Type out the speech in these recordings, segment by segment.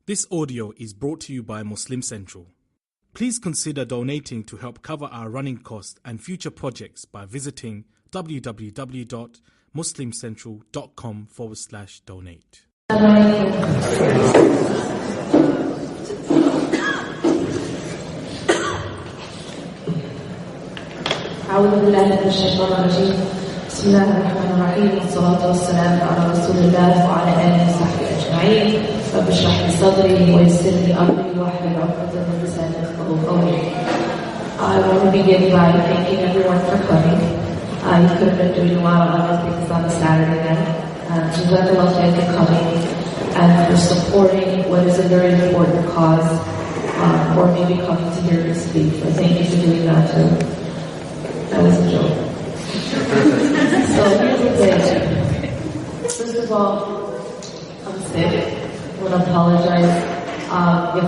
This audio is brought to you by Muslim Central. Please consider donating to help cover our running costs and future projects by visiting www.muslimcentral.com/donate. أعوذ بالله من الشيطان الرجيم. بسم الله الرحمن الرحيم، والصلاة والسلام على رسول الله وعلى آله وصحبه أجمعين. رب اشرح لي صدري ويسر لي أمري واحلل عقدة من لساني يفقهوا قولي. I want to begin by thanking everyone for coming. You could have been doing a lot of other things on a Saturday night. Jazakallah khair for coming and for supporting what is a very important cause, or maybe coming to hear me speak. So thank you for doing that too. That was a joke. So here's the thing. First of all, I'm sick. I want to apologize if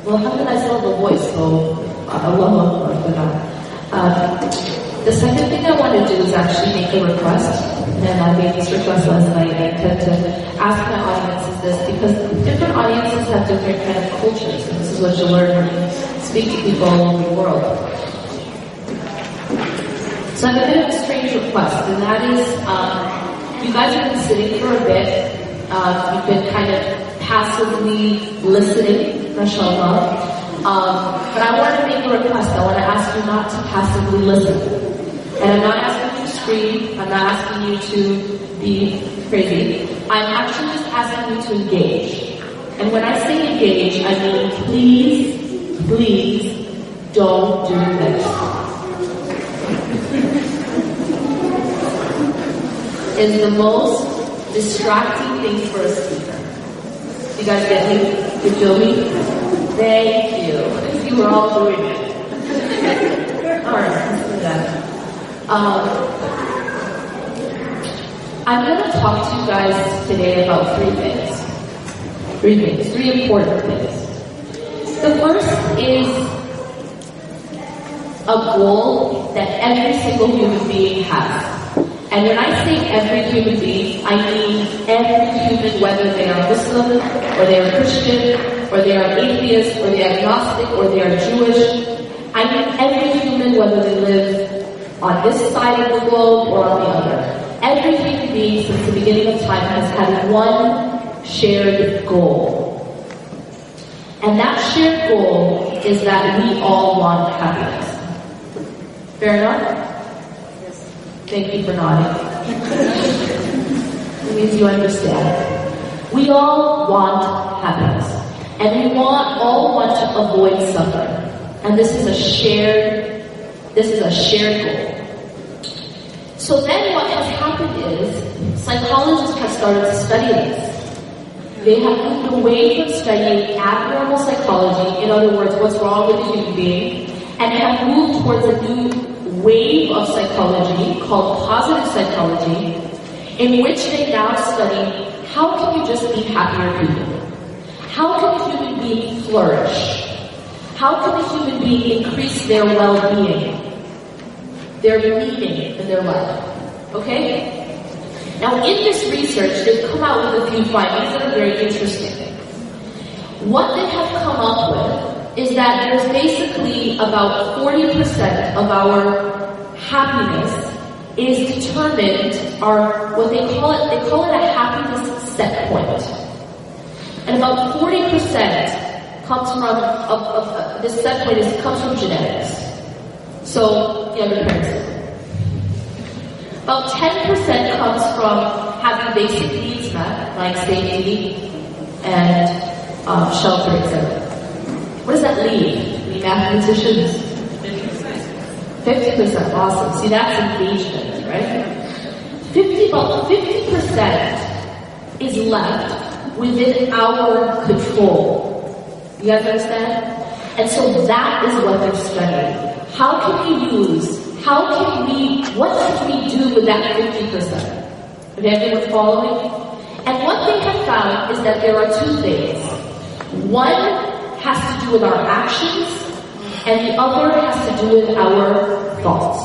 well, how did I still have a voice? So, Allahu Akbar for that. The second thing I want to do is actually make a request. And I made this request last night. I intend to ask my audiences this because different audiences have different kind of cultures. And this is what you learn when you speak to people all over the world. So I have a bit of a strange request, and that is, you guys have been sitting for a bit. You've been kind of passively listening, mashallah. But I want to make a request. I want to ask you not to passively listen. And I'm not asking you to scream. I'm not asking you to be crazy. I'm actually just asking you to engage. And when I say engage, I mean please don't do this. Is the most distracting thing for a speaker. You guys get me? You feel me? Thank you. You were all doing it. Alright, let's do that. I'm going to talk to you guys today about three things. Three important things. The first is a goal that every single human being has. And when I say every human being, I mean every human, whether they are Muslim, or they are Christian, or they are atheist, or they are agnostic, or they are Jewish. I mean every human, whether they live on this side of the globe or on the other. Every human being since the beginning of time has had one shared goal. And that shared goal is that we all want happiness. Fair enough? Thank you for nodding. It means you understand. We all want happiness. And we all want to avoid suffering. And this is a shared goal. So then what has happened is, psychologists have started to study this. They have moved away from studying abnormal psychology, in other words, what's wrong with the human being, and have moved towards a new wave of psychology called positive psychology, in which they now study how can you just be happier people? How can a human being flourish? How can a human being increase their well-being, their meaning in their life? Okay? Now in this research, they've come out with a few findings that are very interesting. What they have come up with is that there's basically about 40% of our happiness is determined, they call it a happiness set point. And about 40% comes from, this set point comes from genetics. So, you have your parents. About 10% comes from having basic needs met, like safety and shelter, etc. What does that leave? The mathematicians? 50%. Awesome. See, that's engagement, right? About 50% is left within our control. You guys understand? And so that is what they're studying. What can we do with that 50%? Is everyone following? And what they have found is that there are two things. One has to do with our actions, and the other has to do with our thoughts.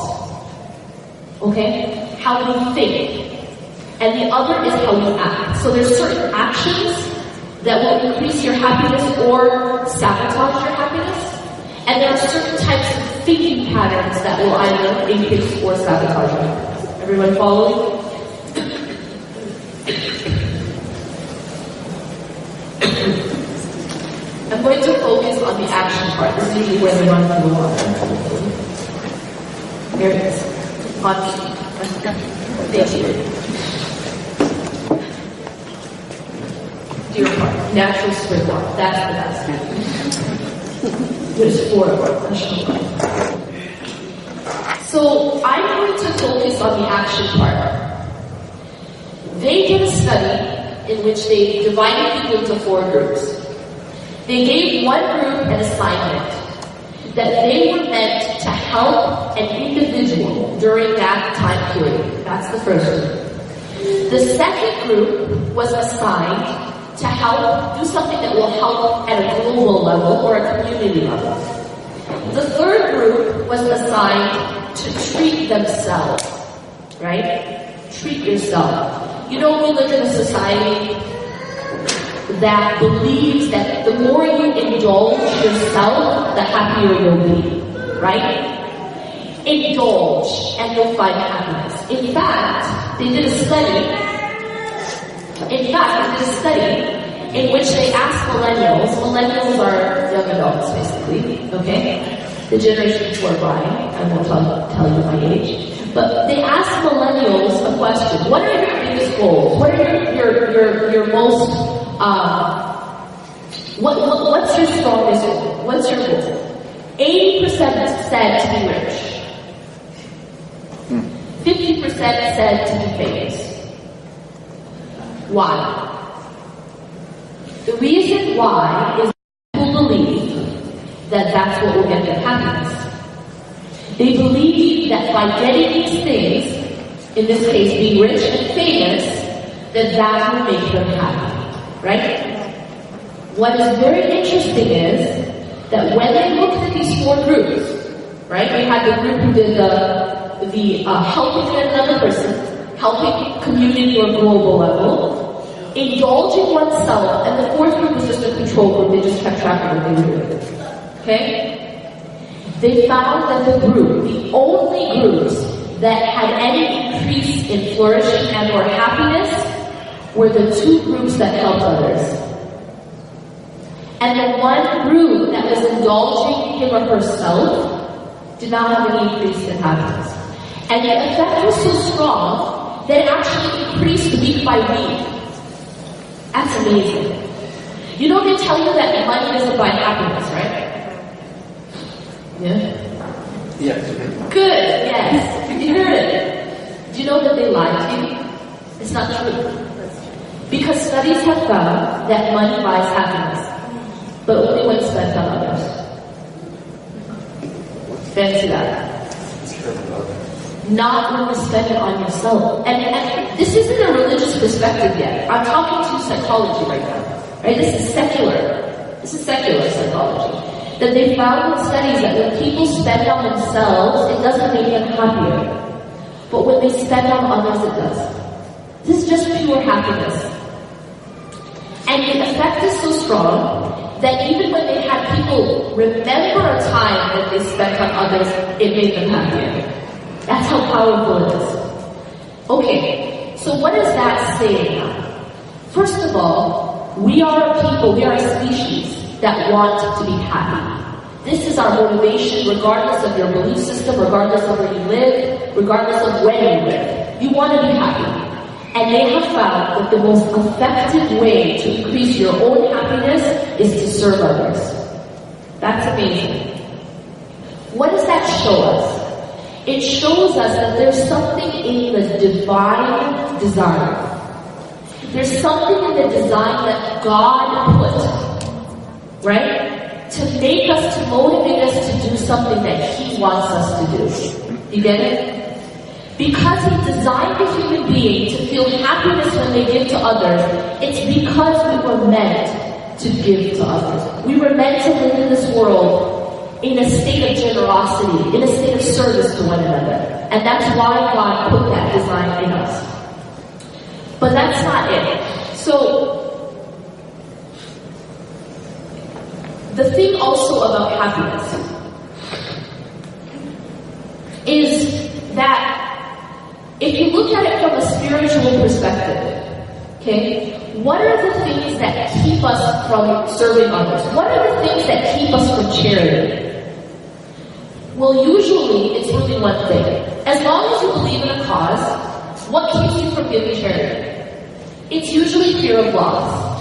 Okay? How we think. And the other is how we act. So there's certain actions that will increase your happiness or sabotage your happiness. And there are certain types of thinking patterns that will either increase or sabotage your happiness. Everyone following? I'm going to focus on the action part. This is usually where they run through the water. Here it is. On me. Thank you. Do your part. Natural spring water. That's the best. There's 4 of them. So I'm going to focus on the action part. They did a study in which they divided people into 4 groups. They gave one group an assignment that they were meant to help an individual during that time period. That's the first group. The second group was assigned to help do something that will help at a global level or a community level. The third group was assigned to treat themselves, right? Treat yourself. You know, we live in a society that believes that the more you indulge yourself, the happier you'll be, right? Indulge and you'll find happiness. In fact, they did a study in which they asked millennials are young adults basically, okay? The generation before Brian, I won't tell you my age. But they asked millennials a question: what are your biggest goals? What are your most what's your strongest goal? What's your goal? 80% said to be rich. 50% said to be famous. Why? The reason why is people believe that that's what will get them happiness. They believe that by getting these things, in this case being rich and famous, that will make them happy. Right? What is very interesting is that when they looked at these 4 groups, right? We had the group who did the helping another person, helping community or global level, indulging oneself, and the 4th group was just a control group. They just kept track of what they were doing. Okay? They found that the only groups that had any increase in flourishing and or happiness were the 2 groups that helped others. And the one group that was indulging him or herself did not have any increase in happiness. And the effect was so strong that it actually increased week by week. That's amazing. You know, they tell you that money doesn't buy happiness, right? Yeah? Yes. Good, yes. You heard it. Do you know that they lied to you? It's not true. Because studies have found that money buys happiness, but only when spent on others. Fancy that. Not when you spend it on yourself. And this isn't a religious perspective yet. I'm talking to psychology right now. Right? This is secular. This is secular psychology. That they found in studies that when people spend on themselves, it doesn't make them happier. But when they spend on others, it does. This is just pure happiness. And the effect is so strong that even when they had people remember a time that they spent on others, it made them happier. That's how powerful it is. Okay, so what is that saying now? First of all, we are a people, we are a species that want to be happy. This is our motivation regardless of your belief system, regardless of where you live, regardless of when you live. You want to be happy. And they have found that the most effective way to increase your own happiness is to serve others. That's amazing. What does that show us? It shows us that there's something in the divine design. There's something in the design that God put, right? To make us, to motivate us to do something that He wants us to do. You get it? Because He designed the human being to feel happiness when they give to others, it's because we were meant to give to others. We were meant to live in this world in a state of generosity, in a state of service to one another. And that's why God put that design in us. But that's not it. So, the thing also about happiness is that if you look at it from a spiritual perspective, okay, what are the things that keep us from serving others? What are the things that keep us from charity? Well, usually it's really one thing. As long as you believe in a cause, what keeps you from giving charity? It's usually fear of loss.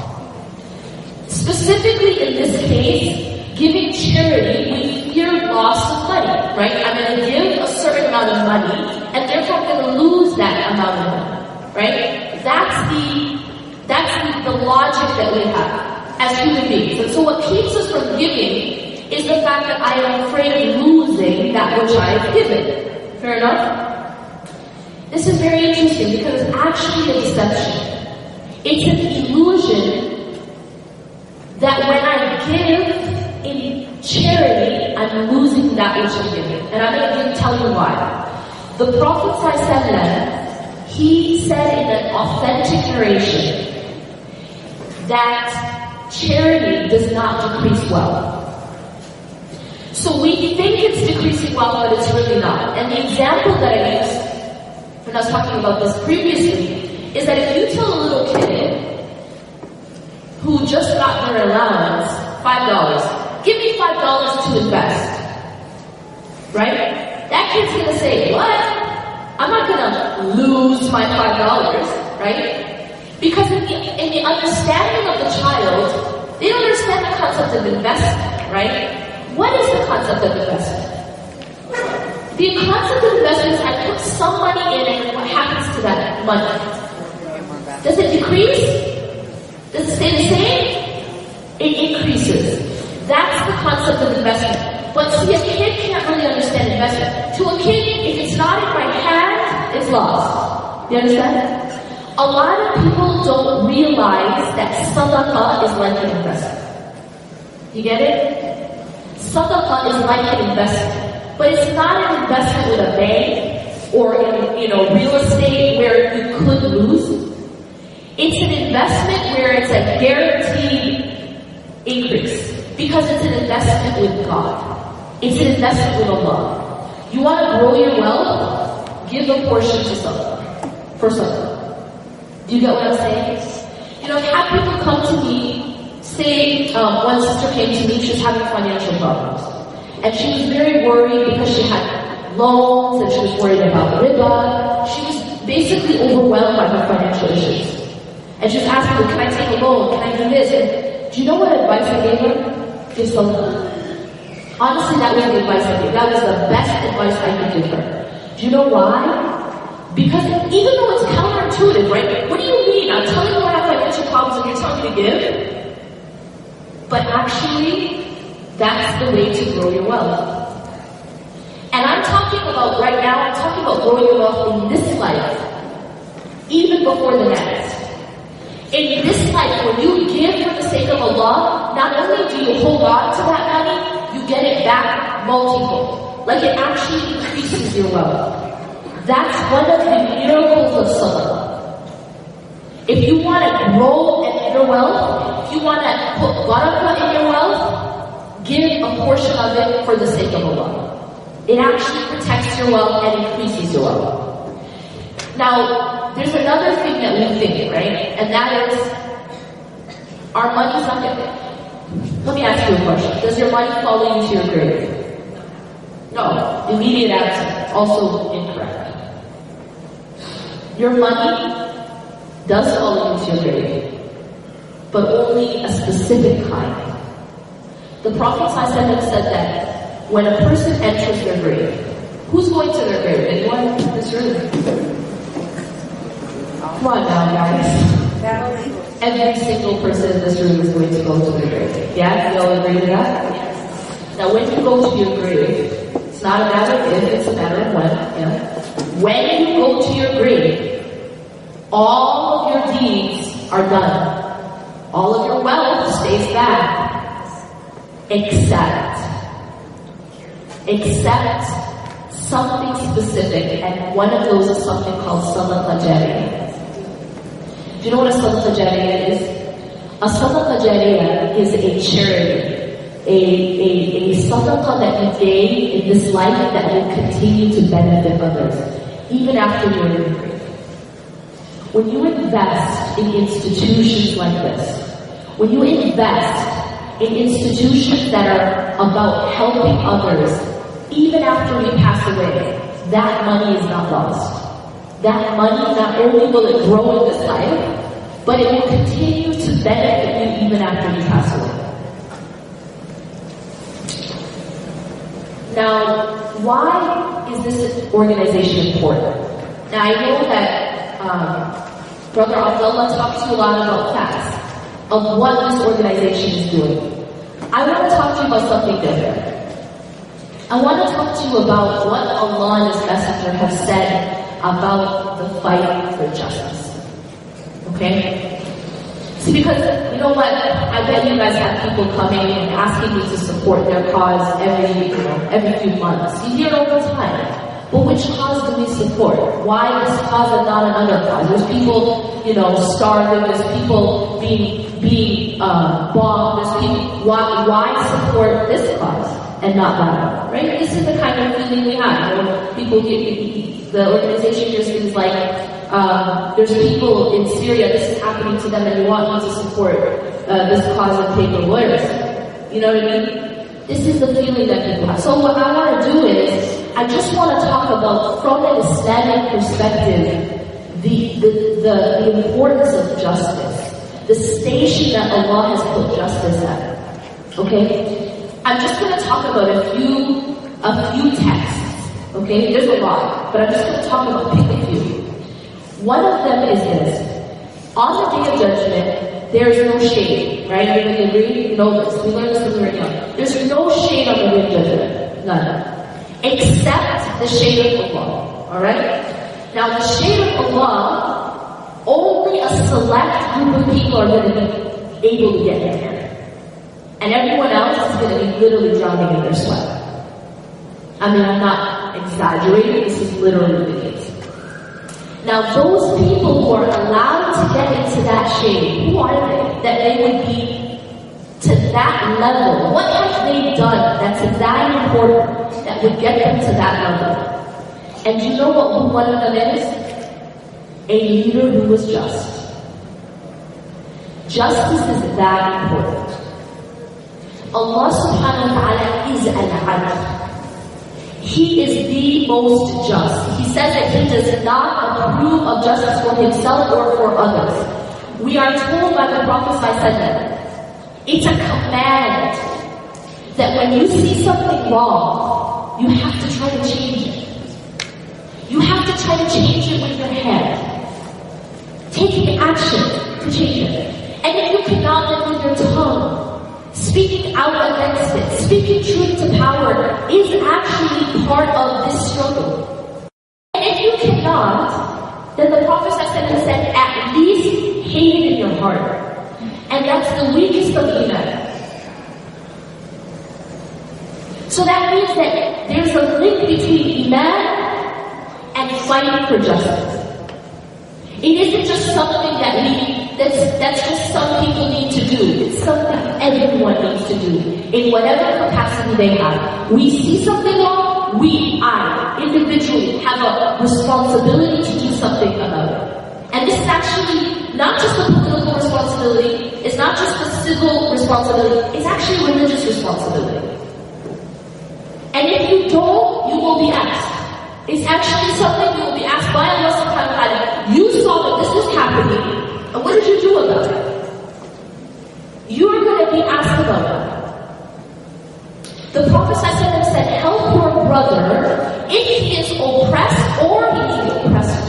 Specifically in this case, giving charity, we fear loss of money, right? I'm going to give a certain amount of money, and therefore I'm going to lose that amount of money, right? That's the logic that we have as human beings. And so what keeps us from giving is the fact that I am afraid of losing that which I have given. Fair enough? This is very interesting because it's actually a deception. It's an illusion that when I give in charity, I'm losing that which I'm giving. And I'm going to tell you why. The Prophet ﷺ, he said in an authentic narration that charity does not decrease wealth. So we think it's decreasing wealth, but it's really not. And the example that I used when I was talking about this previously is that if you tell a little kid who just got their allowance, $5, give me $5 to invest, right? That kid's gonna say, what? I'm not gonna lose my $5, right? Because in the understanding of the child, they don't understand the concept of investment, right? What is the concept of investment? The concept of investment is I put some money in and what happens to that money? Does it decrease? Does it stay the same? It increases. That's the concept of investment. But see, a kid can't really understand investment. To a kid, if it's not in my hand, it's lost. You understand? A lot of people don't realize that sadaqah is like an investment. You get it? Sadaqah is like an investment. But it's not an investment with a bank or in real estate where you could lose. It's an investment where it's a guaranteed increase because it's an investment with God. It's an investment with Allah. You want to grow your wealth? Give a portion to someone. For someone. Do you get what I'm saying? I've had people come to me, say one sister came to me, she was having financial problems. And she was very worried because she had loans and she was worried about riba. She was basically overwhelmed by her financial issues. And she was asking me, can I take a loan? Can I do this? And do you know what advice I gave her? Give sadaqah. Honestly, that was the advice I gave. That was the best advice I could give her. Do you know why? Because even though it's counterintuitive, right? What do you mean? I'm telling you I have financial problems and you're telling me to give? But actually, that's the way to grow your wealth. And I'm talking about right now, I'm talking about growing your wealth in this life, even before the next. In this life, when you give for the sake of Allah, not only do you hold on to that money, you get it back multiple. Like it actually increases your wealth. That's one of the miracles of sadaqah. If you want to grow in your wealth, if you want to put barakah in your wealth, give a portion of it for the sake of Allah. It actually protects your wealth and increases your wealth. Now, there's another thing that we think, right? And that is, our money's not good. Let me ask you a question. Does your money follow you to your grave? No. Immediate answer. Also incorrect. Your money does follow you to your grave, but only a specific kind. The Prophet ﷺ said that when a person enters their grave, who's going to their grave? Anyone in this room? Come on now, guys. Every single person in this room is going to go to their grave. Yeah? You all agree to that? Now when you go to your grave, it's not a matter of if, it's a matter of when. Yeah? When you go to your grave, all of your deeds are done. All of your wealth stays back. Except something specific, and one of those is something called sadaqah jariyah. Do you know what a sadaqah jariyah is? A sadaqah jariyah is a charity a sadaqah that you gave in this life that will continue to benefit others, even after you're in the grave. When you invest in institutions like this, when you invest in institutions that are about helping others, even after we pass away, that money is not lost. That money, not only will it grow in this life, but it will continue to benefit you even after you pass away. Now, why is this organization important? Now, I know that Brother Abdullah talked to you a lot about facts of what this organization is doing. I want to talk to you about something different. I want to talk to you about what Allah and His Messenger have said about the fight for justice. Okay? See, because, you know what, I bet you guys have people coming and asking you to support their cause every few months. You hear it all the time. But which cause do we support? Why this cause and not another cause? There's people, starving, there's people being bombed, there's people, why support this cause and not that one? Right? This is the kind of feeling we have. People the organization just is like, there's people in Syria, this is happening to them, and you want me to support this cause and pay for lawyers. You know what I mean? This is the feeling that people have. So what I want to do is, I just want to talk about, from an Islamic perspective, the importance of justice, the station that Allah has put justice at. Okay? I'm just going to talk about a few texts. Okay? There's a lot, but I'm just going to talk about pick a few. One of them is this. On the Day of Judgment, there is no shade, right? Everybody agree? You know this. We learned this when we were young. There's no shade on the Day of Judgment. None. Except the shade of Allah. Alright? Now the shade of Allah, only a select group of people are going to be able to get in there. And everyone else is going to be literally drowning in their sweat. I mean, I'm not exaggerating, this is literally the case. Now those people who are allowed to get into that shade, who are they? That they would be to that level. What have they done that's that important that would get them to that level? And do you know who one of them is? A leader who was just. Justice is that important. Allah subhanahu wa ta'ala is al-adl. He is the most just. He says that He does not approve of justice for Himself or for others. We are told by the Prophet ﷺ, it's a command that when you see something wrong, you have to try to change it. You have to try to change it with your head. Taking action to change it. And if you cannot, then with your tongue. Speaking out against it, speaking truth to power is actually part of this struggle. And if you cannot, then the Prophet ﷺ said, at least hate it in your heart. And that's the weakest of Iman. So that means that there's a link between Iman and fighting for justice. It isn't just something that's just some people need to do. It's something everyone needs to do in whatever capacity they have. We see something wrong, I individually have a responsibility to do something about it. And this is actually not just a political responsibility, it's not just a civil responsibility, it's actually a religious responsibility. And if you don't, you will be asked. It's actually something you will be asked by Allah subhanahu wa ta'ala. You saw that this was happening, and what did you do about it? You are going to be asked about it. The Prophet ﷺ said, help your brother if he is oppressed or he is the oppressor.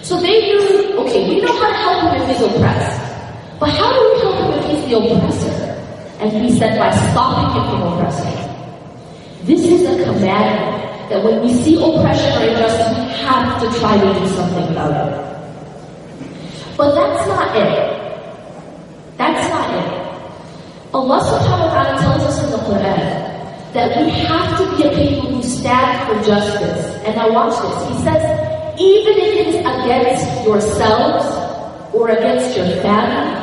So they knew, okay, we know how to help him if he's oppressed. But how do we help him if he's the oppressor? And he said, by stopping him from oppressing. This is a commandment that when we see oppression or injustice, we have to try to do something about it. But that's not it. That's not it. Allah subhanahu wa ta'ala tells us in the Quran that we have to be a people who stand for justice. And now watch this. He says, even if it is against yourselves or against your family.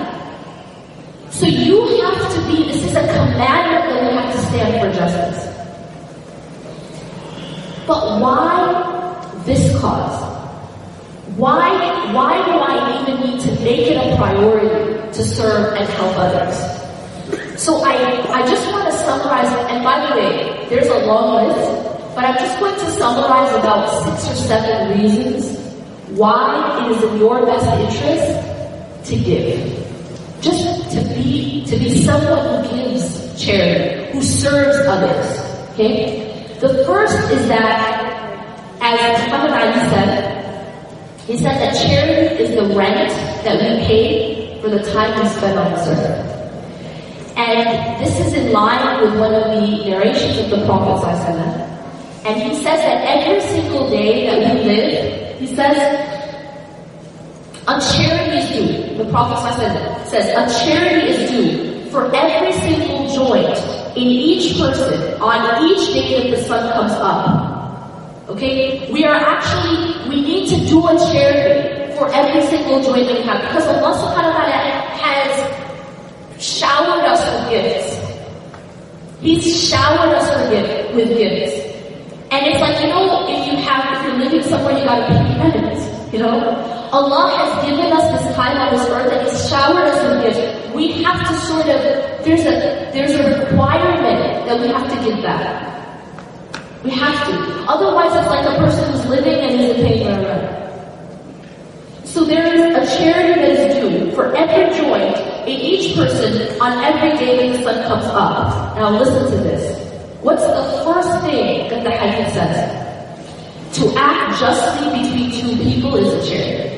So you have to this is a commandment that we have to stand for justice. But why this cause? Why do I even need to make it a priority to serve and help others? So I just want to summarize, and by the way, there's a long list, but I'm just going to summarize about 6 or 7 reasons why it is in your best interest to give. Just to be someone who gives charity, who serves others. Okay? The first is that, as Muhammad Ali said, he said that charity is the rent that we pay for the time we spend on this earth. And this is in line with one of the narrations of the Prophet ﷺ. And he says that every single day that we live, he says, a charity is due. The Prophet ﷺ says, a charity is due for every single joint in each person on each day that the sun comes up. Okay? We need to do a charity for every single joint that we have, because Allah subhanahu wa ta'ala has showered us with gifts. He's showered us with gifts. And it's like, if you're living somewhere, you gotta pay penance, Allah has given us this time on this earth and He's showered us with gifts. We have to there's a requirement that we have to give back. We have to. Otherwise, it's like a person who's living and isn't paying their rent. So there is a charity that is due for every joint in each person on every day that the sun comes up. Now listen to this. What's the first thing that the hadith says? To act justly between two people is a charity.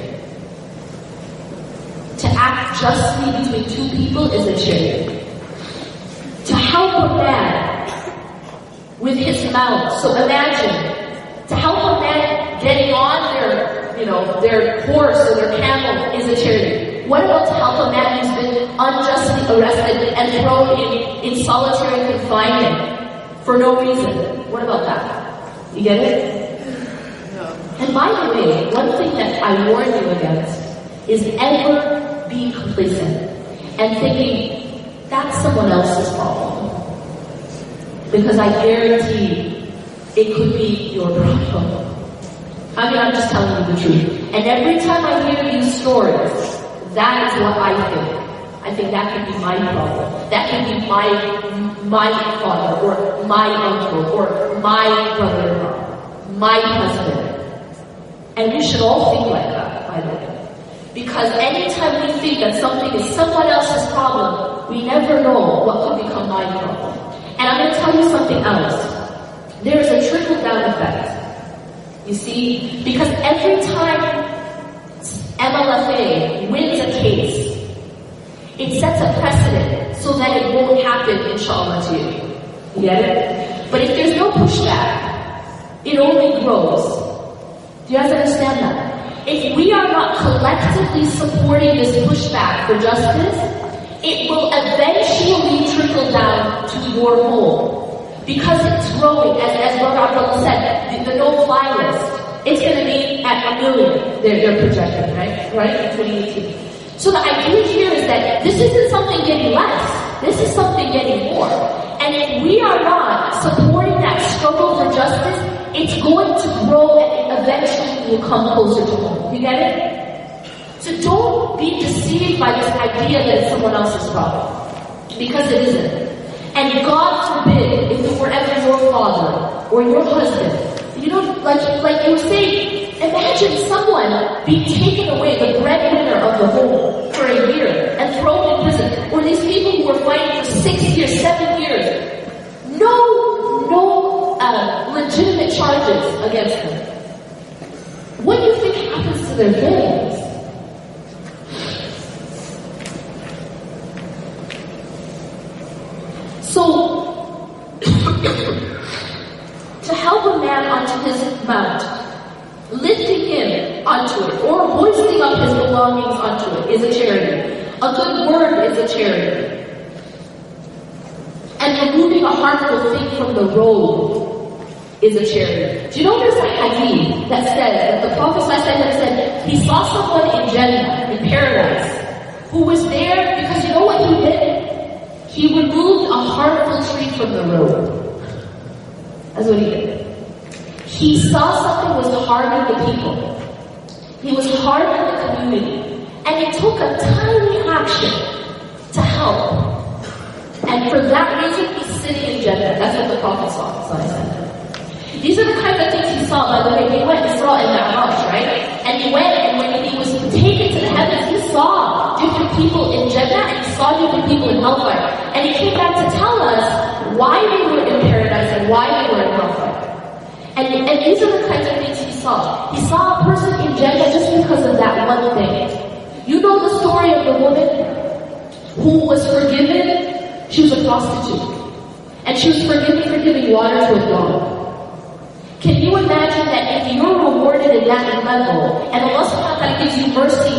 To act justly between two people is a charity. To help a man with his mouth. So imagine, to help a man getting on their horse or their camel is a charity. What about to help a man who's been unjustly arrested and thrown in solitary confinement for no reason? What about that? You get it? No. And by the way, one thing that I warn you against is ever being complacent and thinking that's someone else's problem. Because I guarantee it could be your problem. I'm just telling you the truth. And every time I hear these stories, that is what I think. I think that could be my problem. That could be my father, or my uncle, or my brother-in-law, my husband. And we should all think like that, by the way. Because anytime we think that something is someone else's problem, we never know what could become my problem. And I'm going to tell you something else. There's a trickle-down effect. You see? Because every time MLFA wins a case, it sets a precedent so that it won't happen, inshallah, to you. You get it? But if there's no pushback, it only grows. Do you guys understand that? If we are not collectively supporting this pushback for justice, it will eventually trickle down to your home. Because it's growing, as Brother Abdullah said, the no-fly list, it's going to be at 1 million, they're projecting, right, in 2018. So the idea here is that this isn't something getting less, this is something getting more. And if we are not supporting that struggle for justice, it's going to grow and eventually will come closer to home. You get it? So don't be deceived by this idea that it's someone else's problem. Because it isn't. And God forbid, if it were ever your father or your husband, like you were saying, imagine someone being taken away, the breadwinner of the home, for a year and thrown in prison. Or these people who were fighting for 6 years, 7 years, no legitimate charges against them. What do you think happens to their families? So, to help a man onto his mount, lifting him onto it, or hoisting up his belongings onto it is a charity. A good word is a charity. And removing a harmful thing from the road is a charity. Do you know there's a hadith that says, that the Prophet said, he saw someone in Jannah, in paradise, who was there because you know what he did? He removed a harmful tree from the road. That's what he did. He saw something was harming the people. He was harming the community. And he took a tiny action to help. And for that reason, he's sitting in Jannah. That's what the Prophet saw. These are the kinds of things he saw. By the way, he went to Isra and Mi'raj, right? And he went, and when he was taken to the heavens, he saw different people in Jannah, and he saw different people in Hellfire. And he came back to tell us why they were in paradise and why they were in Hellfire. And these are the kinds of things he saw. He saw a person in Jannah just because of that one thing. You know the story of the woman who was forgiven? She was a prostitute. And she was forgiven for giving water to a dog. Can you imagine that if you're rewarded in that level, and Allah subhanahu wa ta'ala gives you mercy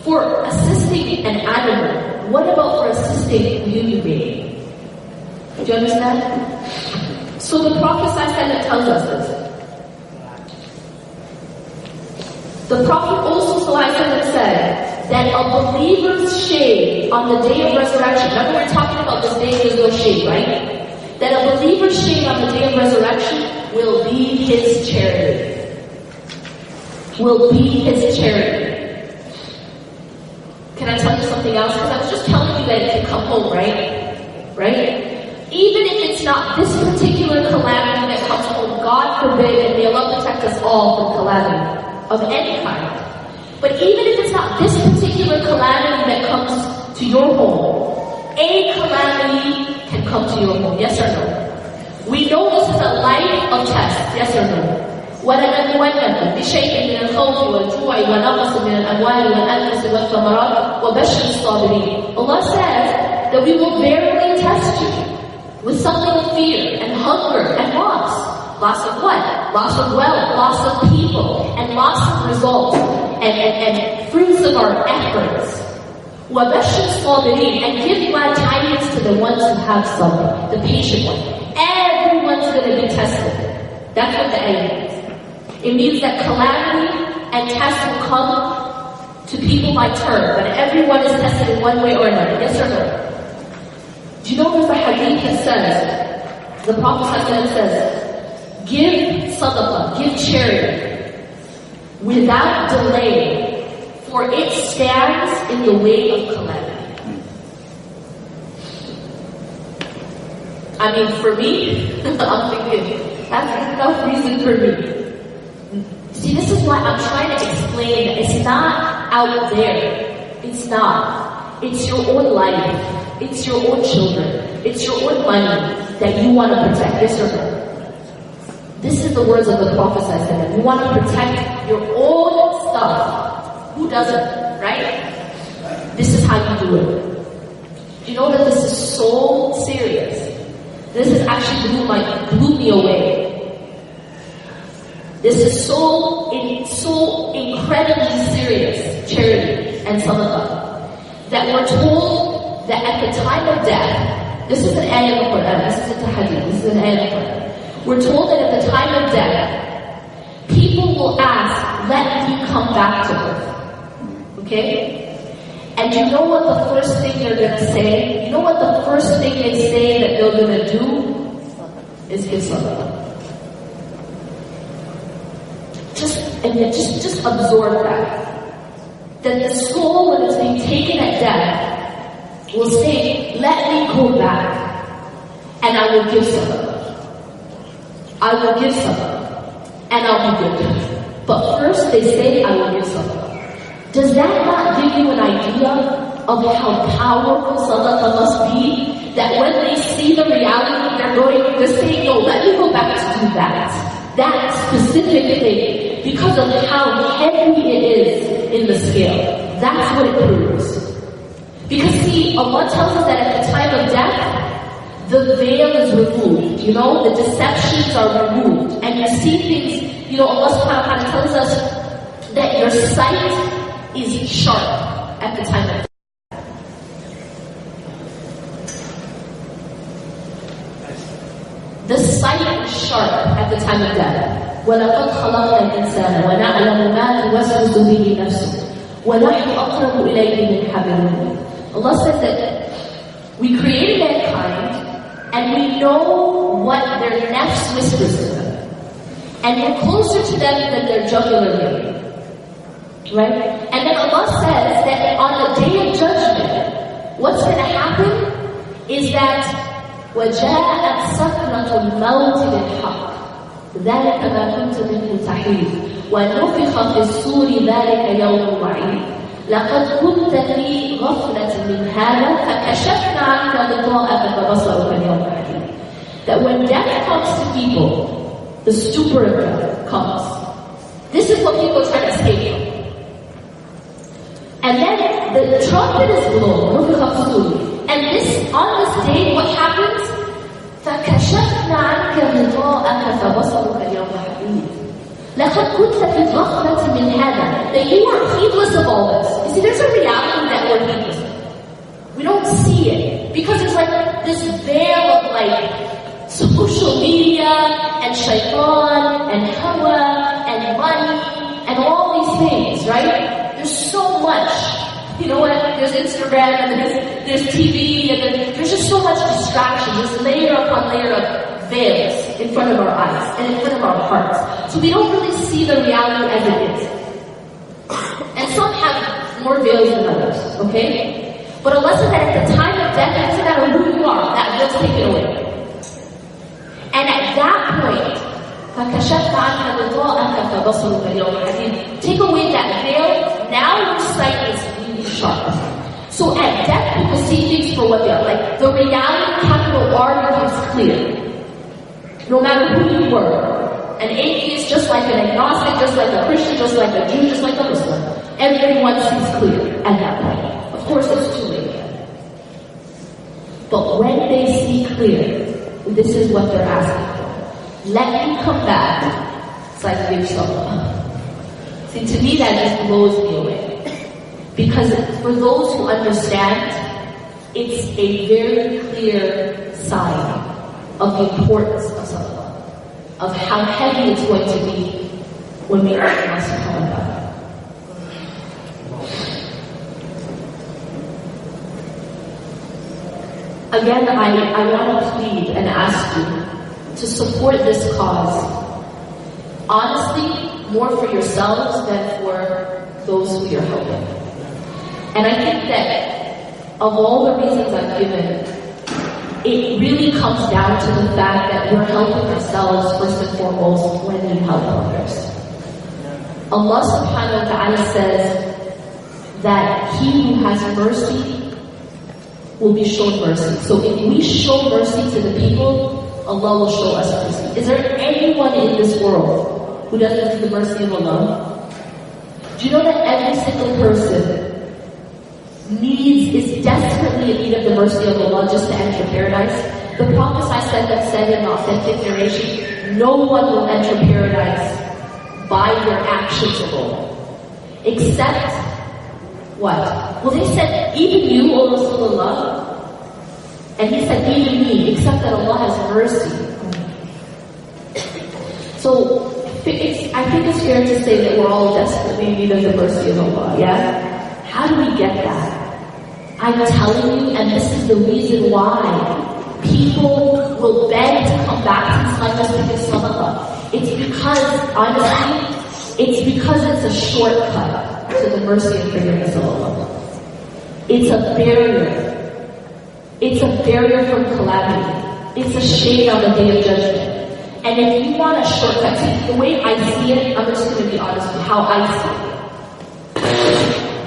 for assisting an animal, what about for assisting a human being? Do you understand? So the Prophet ﷺ tells us this. The Prophet also ﷺ said that a believer's shade on the day of resurrection, remember we're talking about this day there's no shade, right? That a believer's shade on the day of resurrection will be his charity. Will be his charity. Can I tell you something else? Because I was just telling you that it can come home, right? Right? Even if it's not this particular calamity that comes home, God forbid, and may Allah protect us all from calamity of any kind. But even if it's not this particular calamity that comes to your home, a calamity can come to your home, yes or no? We know this is a life of tests, yes or no? وَلَنَبْلُوَنَّكُمْ بِشَيْءٍ مِنَ الْخَوْفِ وَالْجُوعِ وَنَقْصٍ مِنَ الْأَمْوَالِ وَالْأَنفُسِ وَالثَّمَرَاتِ وَبَشِّرِ الصَّابِرِينَ. Allah says that we will verily test you with something of fear and hunger and loss. Loss of what? Loss of wealth, loss of people, and loss of results, and fruits of our efforts. وَبَشِّرِ الصَّابِرِينَ, and give glad tidings to the ones who have something, the patient one. Everyone's going to be tested. That's what the ayah means. It means that calamity and tests will come to people by turn, but everyone is tested in one way or another. Yes or no? Do you know there's a hadith that says, the Prophet says, give sadaqah, give charity, without delay, for it stands in the way of calamity. I mean, for me, I'm thinking, that's enough reason for me. See, this is why I'm trying to explain that it's not out there. It's not. It's your own life. It's your own children. It's your own money that you want to protect. Yes or no? This is the words of the Prophet ﷺ. You want to protect your own stuff. Who doesn't, right? This is how you do it. You know that this is so serious. This has actually blew me away. This is so incredibly serious, charity and sadaqah, that we're told that at the time of death, this is an ayah of the Quran, this is a hadith, this is an ayah of the Quran. We're told that at the time of death, people will ask, let me come back to earth. Okay? And you know what the first thing they're going to say? You know what the first thing they say that they're going to do? Is give sadaqah. Just absorb that. That the soul, when it's being taken at death, will say, let me go back, and I will give sadaqah. I will give sadaqah, and I'll be good. But first they say, I will give sadaqah. Does that not give you an idea of how powerful sadaqah must be? That when they see the reality, they're saying, no, let me go back to do that. That specific thing. Because of how heavy it is in the scale. That's what it proves. Because see, Allah tells us that at the time of death, the veil is removed. You know, the deceptions are removed. And you see things, you know, Allah subhanahu wa ta'ala tells us that your sight is sharp at the time of death. The sight is sharp at the time of death. وَلَقَدْ خَلَقْنَا الْإِنسَانَ وَنَعْلَمُ مَا تُوَسْوِسُ بِهِ نَفْسُهُ وَنَحْنُ أَقْرَبُ إِلَيْهِ مِنْ حَبْلِ الْوَرِيدِ. Allah says that We created mankind, and we know what their nafs whispers to them. And we're closer to them than their jugular vein. Right? And then Allah says that on the day of judgment, what's going to happen is that وَجَاءَتْ سَكْرَةُ الْمَوْتِ بِالْحَقِّ ذَلِكَ مَا كُنْتَ مِنْهُ تَحِيدُ وَنُفِخَ فِي الصُّورِ ذَلِكَ يَوْمُ الْوَعِيدِ لَقَدْ كُنْتَ فِي غَفْلَةٍ مِنْ هَذَا فَكَشَفْنَا عَنْكَ غِطَاءَكَ فَبَصَرُكَ الْيَوْمَ حَدِيدٌ. That when death comes to people, the stupor of death comes. This is what people try to escape from. And then the trumpet is blown, and on this day, what happens? فَكَشَفْنَا عَنْكَ غِطَاءَكَ فَبَصَرُكَ الْيَوْمَ حَدِيدٌ لَقَدْ كُنْتَ فِي غَفْلَةٍ مِنْ هَذَا. That you are heedless of all this. You see, there's a reality that we're heedless of. We don't see it, because it's like this veil of like social media, and shaitan, and hawa, and money, and all these things, right? There's so much. You know what? There's Instagram, and there's TV, and there's just so much distraction. There's layer upon layer of veils in front of our eyes, and in front of our hearts. So we don't really see the reality as it is. And some have more veils than others, okay? But a lesson that at the time of death, it doesn't matter who you are, that veil's taken away. And at that point, فَكَشَفْتَ عَنْكَ غِطَاءَكَ فَبَصَرُكَ الْيَوْمَ حَدِيدٌ. Take away that veil, now your sight is really sharp. So at death, people see things for what they are. Like, the reality, capital R, becomes clear. No matter who you were. An atheist, just like an agnostic, just like a Christian, just like a Jew, just like a Muslim. Everyone sees clear at that point. Of course, it's too late. But when they see clear, this is what they're asking for. Let me come back so I can give someone. See, to me that just blows me away. Because for those who understand, it's a very clear sign of the importance of salah, of how heavy it's going to be when we are Allah subhanahu wa ta'ala. Again, I want to plead and ask you to support this cause. Honestly, more for yourselves than for those who you're helping. And I think that of all the reasons I've given, it really comes down to the fact that we're helping ourselves first and foremost when we help others. Allah subhanahu wa ta'ala says that he who has mercy will be shown mercy. So if we show mercy to the people, Allah will show us mercy. Is there anyone in this world who doesn't need the mercy of Allah? Do you know that every single person is desperately in need of the mercy of Allah just to enter paradise? The Prophet said in authentic narration, no one will enter paradise by their actions alone. Except what? Well, they said, even you, O Rasulullah. And he said, even me, except that Allah has mercy. So, I think it's fair to say that we're all desperately in need of the mercy of Allah, yeah? How do we get that? I'm telling you, and this is the reason why people will beg to come back to Islam just to give sadaqah. It's because, honestly, it's a shortcut to the mercy and forgiveness of Allah. It's a barrier. It's a barrier from calamity. It's a shade on the day of judgment. And if you want a shortcut, see, the way I see it, I'm just going to be honest with how I see it.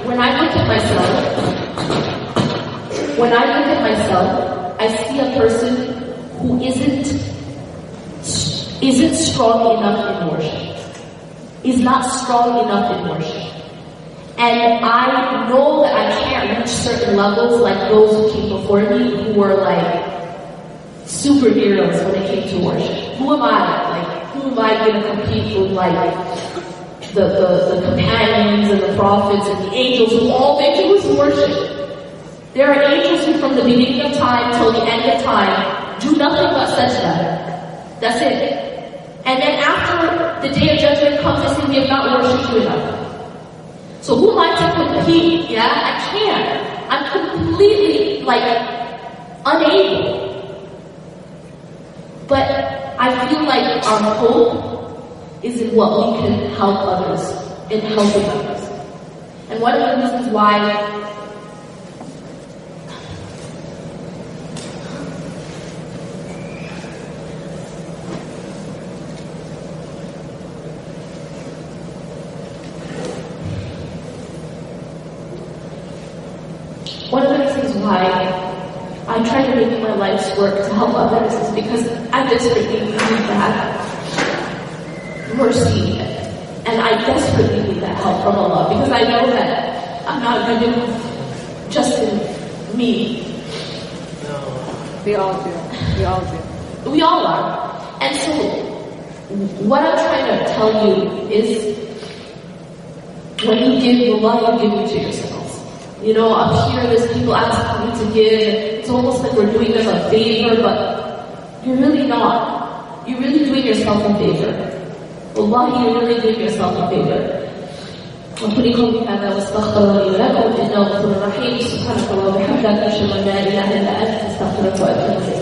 When I look at myself, I see a person who isn't strong enough in worship. Is not strong enough in worship. And I know that I can't reach certain levels like those who came before me who were like superheroes when it came to worship. Who am I? Who am I going to compete with the companions and the prophets and the angels who all they do is worship? There are angels who from the beginning of time till the end of time do nothing but sajda. That's it. And then after the day of judgment comes, they say we have not worshipped you enough. So who am I to compete? Yeah, I can't. I'm completely unable. But I feel like our hope is in what we can help others, in helping others. And one of the reasons why I try to make my life's work to help others is because I desperately need that mercy, and I desperately need that help from Allah, because I know that I'm not going to do just in me. We all do. We all do. We all are. And so, what I'm trying to tell you is, when you give, Allah will give you to yourselves. You know, up here, there's people asking me to give. It's almost like we're doing them a favor, but you're really not. You're really doing yourself a favor. Wallahi, you're really doing yourself a favor. وقولي قولي هذا واستغفر لي ولكم إنه غفور رحيم. سبحانك اللهم وبحمدك أشهد أن لا إله إلا أنت أستغفرك وأتوب إليك.